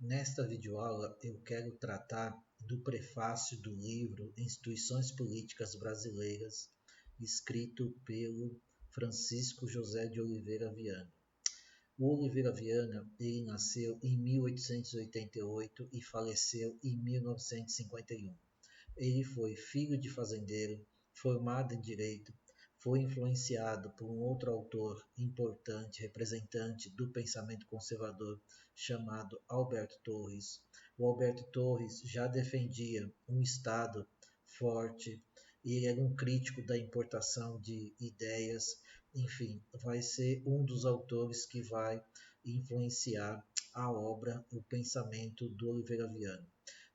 Nesta videoaula eu quero tratar do prefácio do livro Instituições Políticas Brasileiras, escrito pelo Francisco José de Oliveira Viana. O Oliveira Viana ele nasceu em 1888 e faleceu em 1951. Ele foi filho de fazendeiro, formado em Direito, foi influenciado por um outro autor importante, representante do pensamento conservador, chamado Alberto Torres. O Alberto Torres já defendia um Estado forte, e ele era um crítico da importação de ideias. Enfim, vai ser um dos autores que vai influenciar a obra, o pensamento do Oliveira Viana.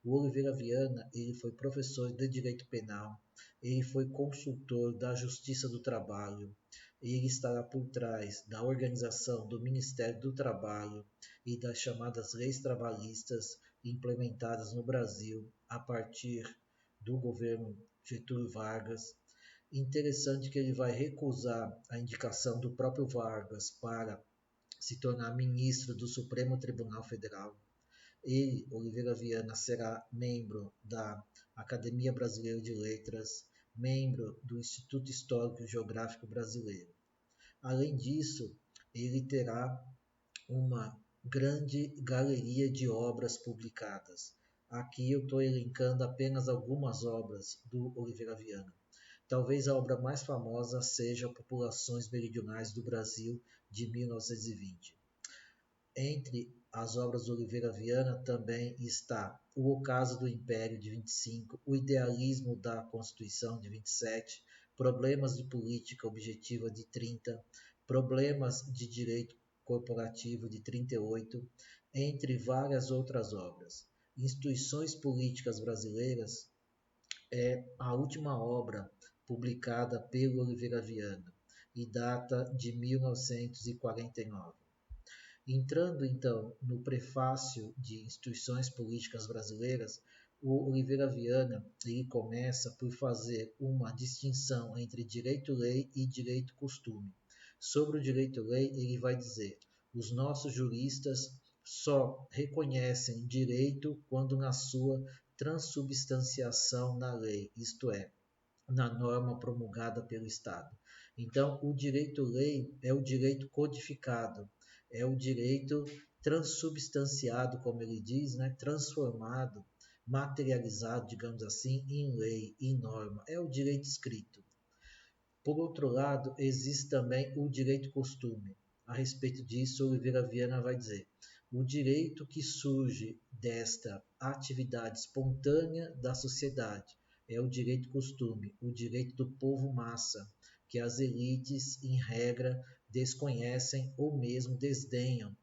O Oliveira Viana ele foi professor de Direito Penal, ele foi consultor da Justiça do Trabalho, ele estará por trás da organização do Ministério do Trabalho e das chamadas leis trabalhistas implementadas no Brasil a partir do governo Getúlio Vargas. Interessante que ele vai recusar a indicação do próprio Vargas para se tornar ministro do Supremo Tribunal Federal. Ele, Oliveira Viana, será membro da Academia Brasileira de Letras, membro do Instituto Histórico e Geográfico Brasileiro. Além disso, ele terá uma grande galeria de obras publicadas. Aqui eu estou elencando apenas algumas obras do Oliveira Viana. Talvez a obra mais famosa seja Populações Meridionais do Brasil, de 1920. Entre as obras do Oliveira Viana também está O Ocaso do Império, de 25, O Idealismo da Constituição, de 27, Problemas de Política Objetiva, de 30, Problemas de Direito Corporativo, de 38, entre várias outras obras. Instituições Políticas Brasileiras é a última obra publicada pelo Oliveira Viana e data de 1949. Entrando então no prefácio de Instituições Políticas Brasileiras, o Oliveira Viana ele começa por fazer uma distinção entre direito-lei e direito-costume. Sobre o direito-lei, ele vai dizer: os nossos juristas só reconhecem direito quando na sua transubstanciação na lei, isto é, na norma promulgada pelo Estado. Então, o direito-lei é o direito codificado, é o direito transubstanciado, como ele diz, né? Transformado, materializado, digamos assim, em lei, em norma. É o direito escrito. Por outro lado, existe também o direito-costume. A respeito disso, Oliveira Viana vai dizer: o direito que surge desta atividade espontânea da sociedade é o direito-costume, o direito do povo massa, que as elites, em regra, desconhecem ou mesmo desdenham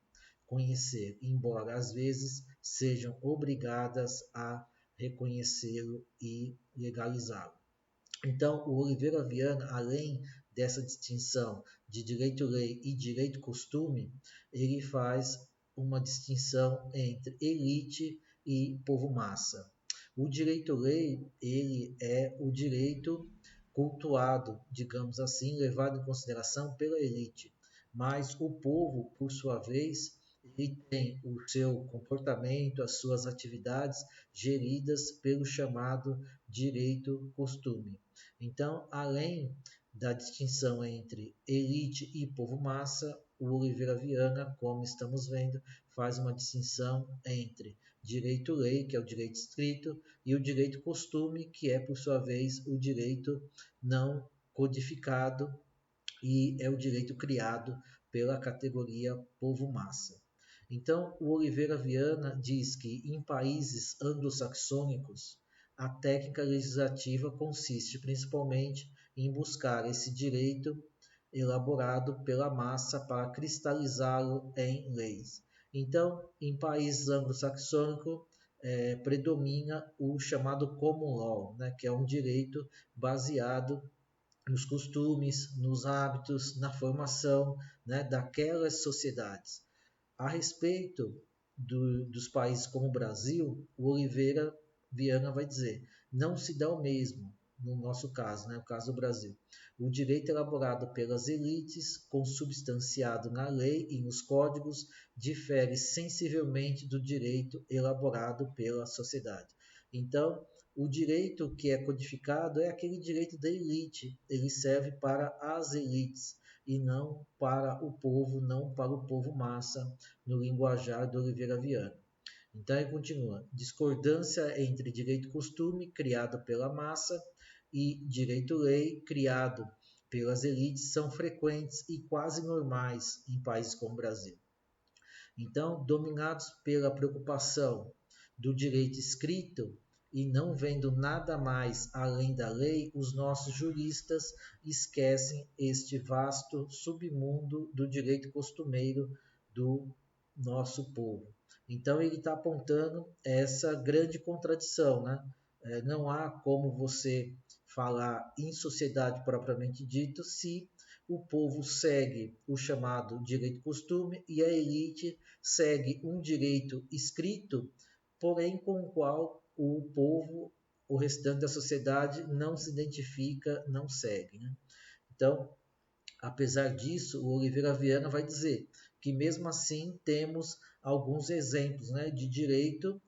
conhecer, embora às vezes sejam obrigadas a reconhecê-lo e legalizá-lo. Então, o Oliveira Viana, além dessa distinção de direito-lei e direito-costume, ele faz uma distinção entre elite e povo massa. O direito-lei, ele é o direito cultuado, digamos assim, levado em consideração pela elite. Mas o povo, por sua vez, ele tem o seu comportamento, as suas atividades geridas pelo chamado direito-costume. Então, além da distinção entre elite e povo massa, o Oliveira Viana, como estamos vendo, faz uma distinção entre direito-lei, que é o direito escrito, e o direito-costume, que é, por sua vez, o direito não codificado e é o direito criado pela categoria povo-massa. Então, o Oliveira Viana diz que em países anglo-saxônicos, a técnica legislativa consiste principalmente em buscar esse direito elaborado pela massa para cristalizá-lo em leis. Então, em países anglo-saxônicos, predomina o chamado common law, né, que é um direito baseado nos costumes, nos hábitos, na formação, né, daquelas sociedades. A respeito dos países como o Brasil, o Oliveira Viana vai dizer: não se dá o mesmo. no nosso caso, né, o caso do Brasil. O direito elaborado pelas elites, consubstanciado na lei e nos códigos, difere sensivelmente do direito elaborado pela sociedade. Então, o direito que é codificado é aquele direito da elite, ele serve para as elites e não para o povo, não para o povo massa, no linguajar do Oliveira Viana. Então ele continua: discordância entre direito-costume, criado pela massa, e direito-lei, criado pelas elites, são frequentes e quase normais em países como o Brasil. Então, dominados pela preocupação do direito escrito e não vendo nada mais além da lei, os nossos juristas esquecem este vasto submundo do direito costumeiro do nosso povo. Então, ele está apontando essa grande contradição, né? Não há como você falar em sociedade propriamente dito se o povo segue o chamado direito-costume e a elite segue um direito escrito, porém com o qual o povo, o restante da sociedade, não se identifica, não segue. Né? Então, apesar disso, o Oliveira Viana vai dizer que mesmo assim temos alguns exemplos, né, de direito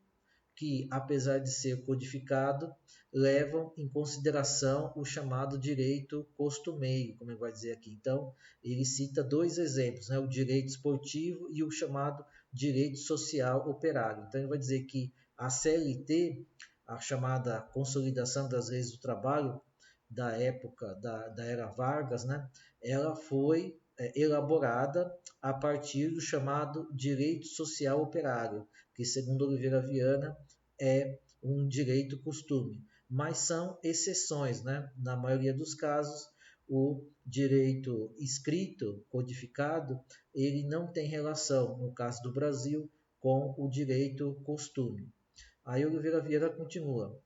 que, apesar de ser codificado, levam em consideração o chamado direito costumeiro, como ele vai dizer aqui. Então, ele cita dois exemplos, né? O direito esportivo e o chamado direito social operário. Então, ele vai dizer que a CLT, a chamada Consolidação das Leis do Trabalho, da época da Era Vargas, né? Ela foi elaborada a partir do chamado direito social operário, que, segundo Oliveira Viana, é um direito costume, mas são exceções, né? Na maioria dos casos, o direito escrito, codificado, ele não tem relação, no caso do Brasil, com o direito costume. Aí Oliveira Vieira continua: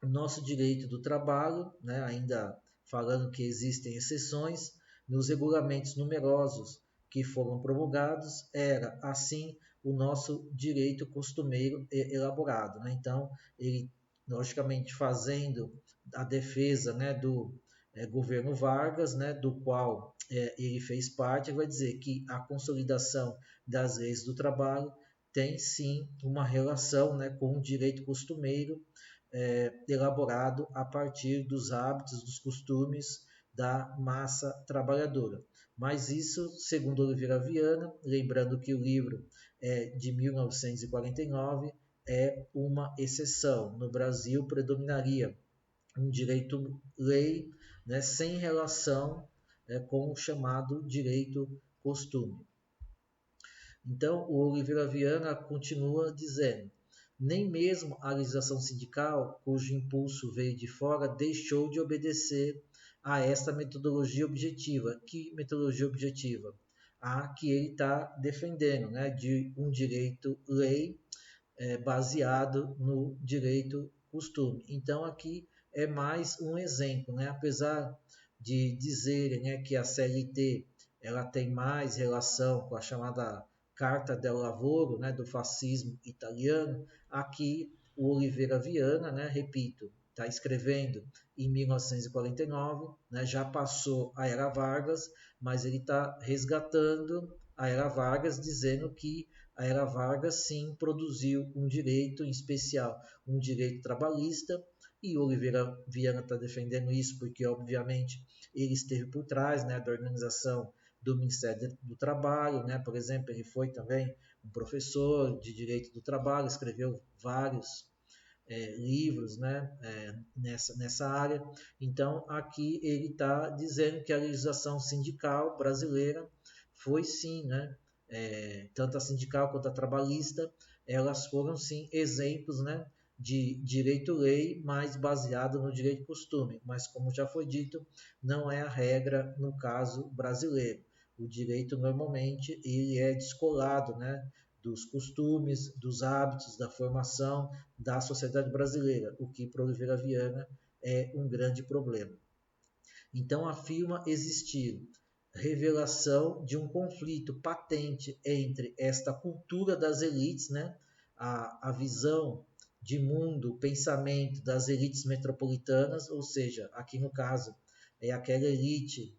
o nosso direito do trabalho, né, ainda falando que existem exceções, nos regulamentos numerosos que foram promulgados, era assim o nosso direito costumeiro elaborado. Né? Então, ele, logicamente, fazendo a defesa, né, do governo Vargas, né, do qual ele fez parte, ele vai dizer que a consolidação das leis do trabalho tem sim uma relação, né, com o direito costumeiro elaborado a partir dos hábitos, dos costumes da massa trabalhadora. Mas isso, segundo Oliveira Viana, lembrando que o livro é de 1949, é uma exceção. No Brasil predominaria um direito-lei, né, sem relação com o chamado direito-costume. Então, o Oliveira Viana continua dizendo: nem mesmo a legislação sindical, cujo impulso veio de fora, deixou de obedecer a esta metodologia objetiva. Que metodologia objetiva? A que ele está defendendo, né, de um direito-lei baseado no direito-costume. Então, aqui é mais um exemplo, né? Apesar de dizerem, né, que a CLT ela tem mais relação com a chamada Carta del Lavoro, né, do fascismo italiano, aqui o Oliveira Viana, né, repito, está escrevendo em 1949, né, já passou a Era Vargas, mas ele está resgatando a Era Vargas, dizendo que a Era Vargas sim produziu um direito em especial, um direito trabalhista, e Oliveira Viana está defendendo isso porque, obviamente, ele esteve por trás, né, da organização do Ministério do Trabalho, né? Por exemplo, ele foi também um professor de Direito do Trabalho, escreveu vários livros, né, nessa área. Então, aqui ele está dizendo que a legislação sindical brasileira foi sim, né, tanto a sindical quanto a trabalhista, elas foram sim exemplos, né, de direito-lei, mas baseado no direito-costume. Mas, como já foi dito, não é a regra no caso brasileiro. O direito, normalmente, ele é descolado, né, dos costumes, dos hábitos, da formação da sociedade brasileira, o que para Oliveira Viana é um grande problema. Então, afirma existir revelação de um conflito patente entre esta cultura das elites, né, a visão de mundo, pensamento das elites metropolitanas, ou seja, aqui no caso é aquela elite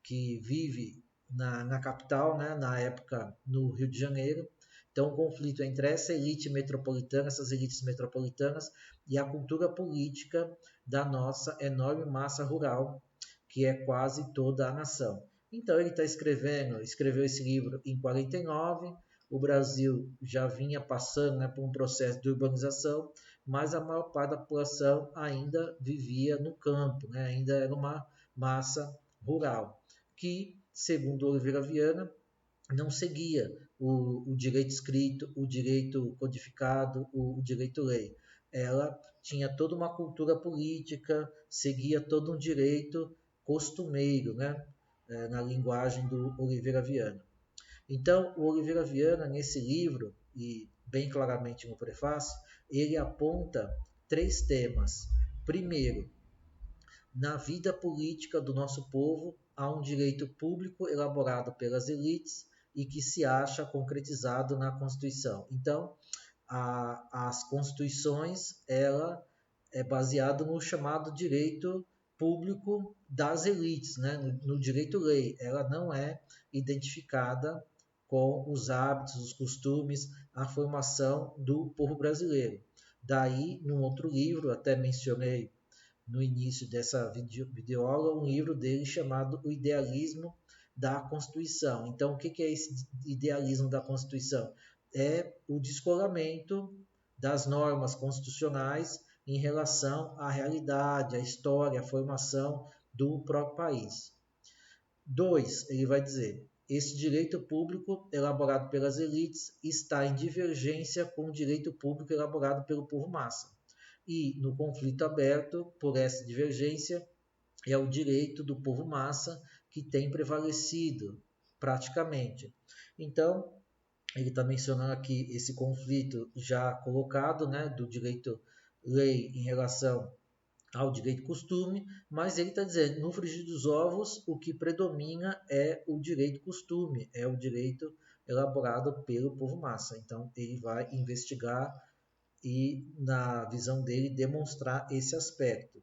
que vive na capital, né, na época no Rio de Janeiro. Então, o conflito entre essa elite metropolitana, essas elites metropolitanas, e a cultura política da nossa enorme massa rural, que é quase toda a nação. Então, ele está escreveu esse livro em 49. O Brasil já vinha passando, né, por um processo de urbanização, mas a maior parte da população ainda vivia no campo, né, ainda era uma massa rural, que, segundo Oliveira Viana, não seguia o direito escrito, o direito codificado, o direito-lei. Ela tinha toda uma cultura política, seguia todo um direito costumeiro, né? Na linguagem do Oliveira Viana. Então, o Oliveira Viana, nesse livro, e bem claramente no prefácio, ele aponta 3 temas. Primeiro, na vida política do nosso povo, há um direito público elaborado pelas elites e que se acha concretizado na Constituição. Então, as constituições, ela é baseada no chamado direito público das elites, né? no direito-lei. Ela não é identificada com os hábitos, os costumes, a formação do povo brasileiro. Daí, num outro livro, até mencionei no início dessa videoaula, um livro dele chamado O Idealismo da Constituição. Então, o que é esse idealismo da Constituição? É o descolamento das normas constitucionais em relação à realidade, à história, à formação do próprio país. 2, ele vai dizer, esse direito público elaborado pelas elites está em divergência com o direito público elaborado pelo povo massa. E no conflito aberto, por essa divergência, é o direito do povo massa que tem prevalecido praticamente. Então, ele está mencionando aqui esse conflito já colocado, né, do direito-lei em relação ao direito-costume, mas ele está dizendo, no frigir dos ovos, o que predomina é o direito-costume, é o direito elaborado pelo povo massa. Então, ele vai investigar e, na visão dele, demonstrar esse aspecto.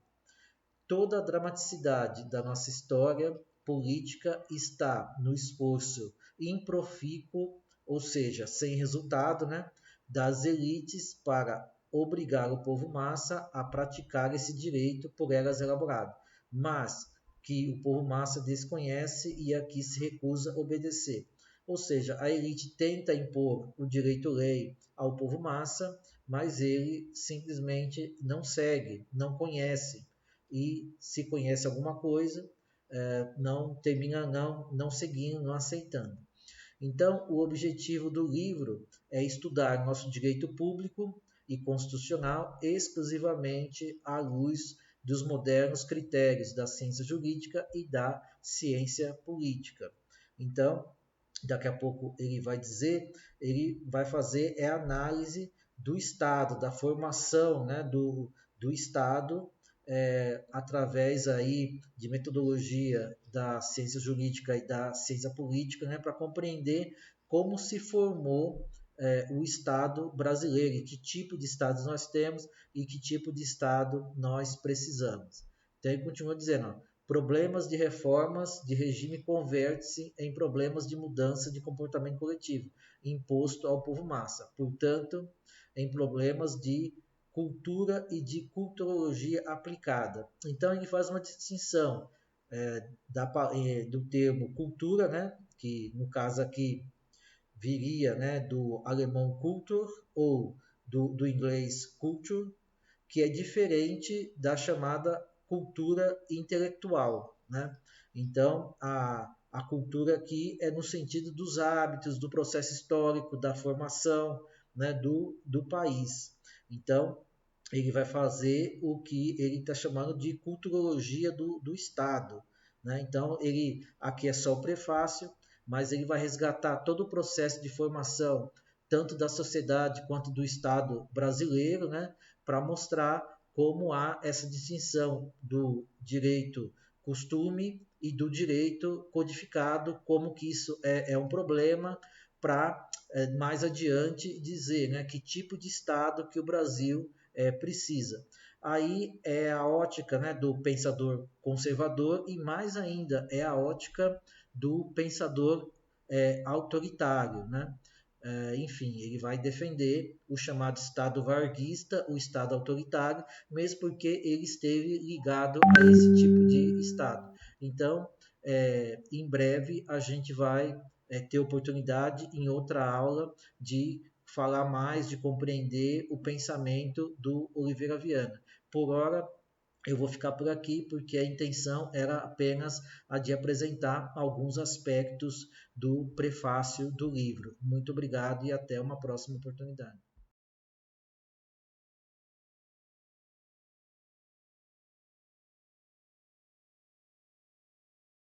Toda a dramaticidade da nossa história política está no esforço improfícuo, ou seja, sem resultado, né, das elites para obrigar o povo massa a praticar esse direito por elas elaborado, mas que o povo massa desconhece e aqui se recusa a obedecer. Ou seja, a elite tenta impor o direito-lei ao povo massa, mas ele simplesmente não segue, não conhece, e se conhece alguma coisa, não termina não seguindo, não aceitando. Então, o objetivo do livro é estudar nosso direito público e constitucional exclusivamente à luz dos modernos critérios da ciência jurídica e da ciência política. Então, daqui a pouco ele vai dizer, ele vai fazer a análise do Estado, da formação, né, do Estado, através aí de metodologia da ciência jurídica e da ciência política, né, para compreender como se formou o Estado brasileiro, e que tipo de Estados nós temos e que tipo de Estado nós precisamos. Então ele continua dizendo, ó, problemas de reformas de regime converte-se em problemas de mudança de comportamento coletivo, imposto ao povo massa. Portanto, em problemas de cultura e de culturologia aplicada. Então, ele faz uma distinção do termo cultura, né, que no caso aqui viria, né, do alemão Kultur ou do inglês culture, que é diferente da chamada cultura intelectual, né? Então, a cultura aqui é no sentido dos hábitos, do processo histórico, da formação, né, do país. Então, ele vai fazer o que ele está chamando de culturologia do Estado, né? Então, ele aqui é só o prefácio, mas ele vai resgatar todo o processo de formação, tanto da sociedade quanto do Estado brasileiro, né? Para mostrar como há essa distinção do direito costume e do direito codificado, como que isso é um problema para mais adiante dizer, né, que tipo de Estado que o Brasil precisa. Aí é a ótica, né, do pensador conservador e mais ainda é a ótica do pensador autoritário, né? Enfim, ele vai defender o chamado Estado varguista, o Estado autoritário, mesmo porque ele esteve ligado a esse tipo de Estado. Então, em breve, a gente vai ter oportunidade em outra aula de falar mais, de compreender o pensamento do Oliveira Viana. Por hora, eu vou ficar por aqui porque a intenção era apenas a de apresentar alguns aspectos do prefácio do livro. Muito obrigado e até uma próxima oportunidade.